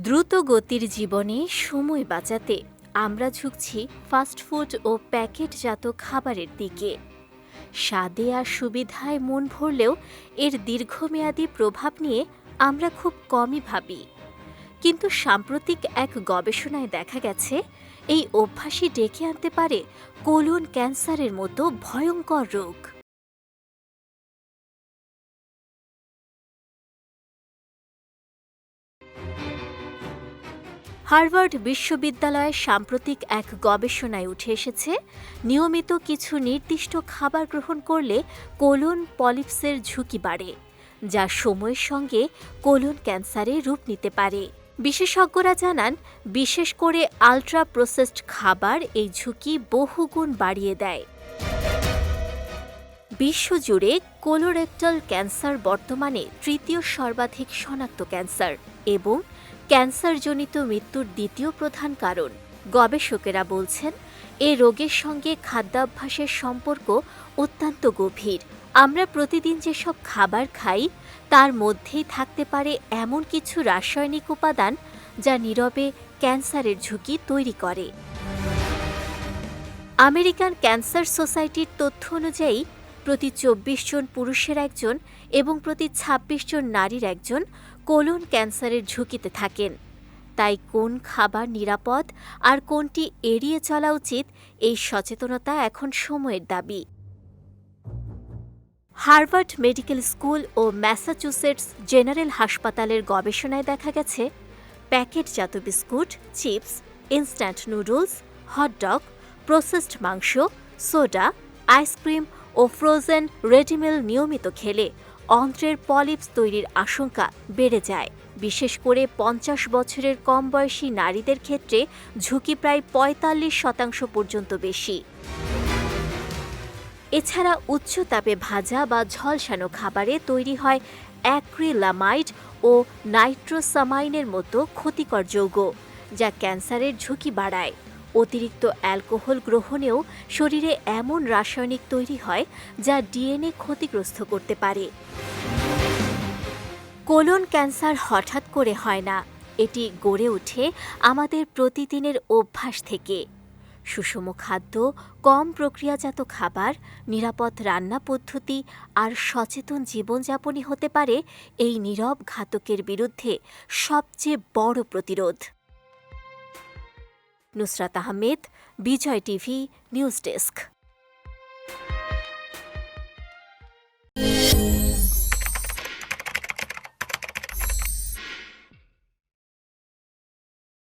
দ্রুত গতির জীবনে সময় বাঁচাতে আমরা ঝুঁকছি ফাস্টফুড ও প্যাকেটজাত খাবারের দিকে। স্বাদে আর সুবিধায় মন ভরলেও এর দীর্ঘমেয়াদী প্রভাব নিয়ে আমরা খুব কমই ভাবি। কিন্তু সাম্প্রতিক এক গবেষণায় দেখা গেছে এই অভ্যাসই ডেকে আনতে পারে কোলন ক্যান্সারের মতো ভয়ঙ্কর রোগ। হার্ভার্ড বিশ্ববিদ্যালয়ের সাম্প্রতিক এক গবেষণায় উঠে এসেছে, নিয়মিত কিছু নির্দিষ্ট খাবার গ্রহণ করলে কোলন পলিপসের ঝুঁকি বাড়ে, যা সময়ের সঙ্গে কোলন ক্যান্সারে রূপ নিতে পারে। বিশেষজ্ঞরা জানান, বিশেষ করে আল্ট্রা প্রসেসড খাবার এই ঝুঁকি বহুগুণ বাড়িয়ে দেয়। বিশ্বজুড়ে কোলোরেক্টাল ক্যান্সার বর্তমানে তৃতীয় সর্বাধিক শনাক্ত ক্যান্সার এবং ক্যান্সারজনিত মৃত্যুর দ্বিতীয় প্রধান কারণ। গবেষকেরা বলছেন, এ রোগের সঙ্গে খাদ্যাভ্যাসের সম্পর্ক অত্যন্ত গভীর। আমরা প্রতিদিন যেসব খাবার খাই তার মধ্যেই থাকতে পারে এমন কিছু রাসায়নিক উপাদান যা নীরবে ক্যান্সারের ঝুঁকি তৈরি করে। আমেরিকান ক্যান্সার সোসাইটির তথ্য অনুযায়ী প্রতি ২৪ জন পুরুষের একজন এবং প্রতি ২৬ জন নারীর একজন কোলন ক্যান্সারের ঝুঁকিতে থাকেন। তাই কোন খাবার নিরাপদ আর কোনটি এড়িয়ে চলা উচিত, এই সচেতনতা এখন সময়ের দাবি। হার্ভার্ড মেডিকেল স্কুল ও ম্যাসাচুসেটস জেনারেল হাসপাতালের গবেষণায় দেখা গেছে, প্যাকেটজাত biscuit, chips, instant noodles, hot dog, processed মাংস, সোডা, আইসক্রিম ও ফ্রোজেন রেডিমিল নিয়মিত খেলে অন্ত্রের পলিপস তৈরির আশঙ্কা বেড়ে যায়। বিশেষ করে ৫০ বছরের কম বয়সী নারীদের ক্ষেত্রে ঝুঁকি প্রায় ৪৫% পর্যন্ত বেশি। এছাড়া উচ্চ তাপে ভাজা বা ঝলসানো খাবারে তৈরি হয় অ্যাক্রিলামাইড ও নাইট্রোসামাইনের মতো ক্ষতিকর যৌগ, যা ক্যান্সারের ঝুঁকি বাড়ায়। অতিরিক্ত অ্যালকোহল গ্রহণেও শরীরে এমন রাসায়নিক তৈরি হয় যা ডিএনএ ক্ষতিগ্রস্ত করতে পারে। কোলন ক্যান্সার হঠাৎ করে হয় না, এটি গড়ে ওঠে আমাদের প্রতিদিনের অভ্যাস থেকে। সুষম খাদ্য, কম প্রক্রিয়াজাত খাবার, নিরাপদ রান্না পদ্ধতি আর সচেতন জীবনযাপনই হতে পারে এই নীরব ঘাতকের বিরুদ্ধে সবচেয়ে বড় প্রতিরোধ। নুসরাত আহমেদ, বিজয় টিভি, নিউজ ডেস্ক।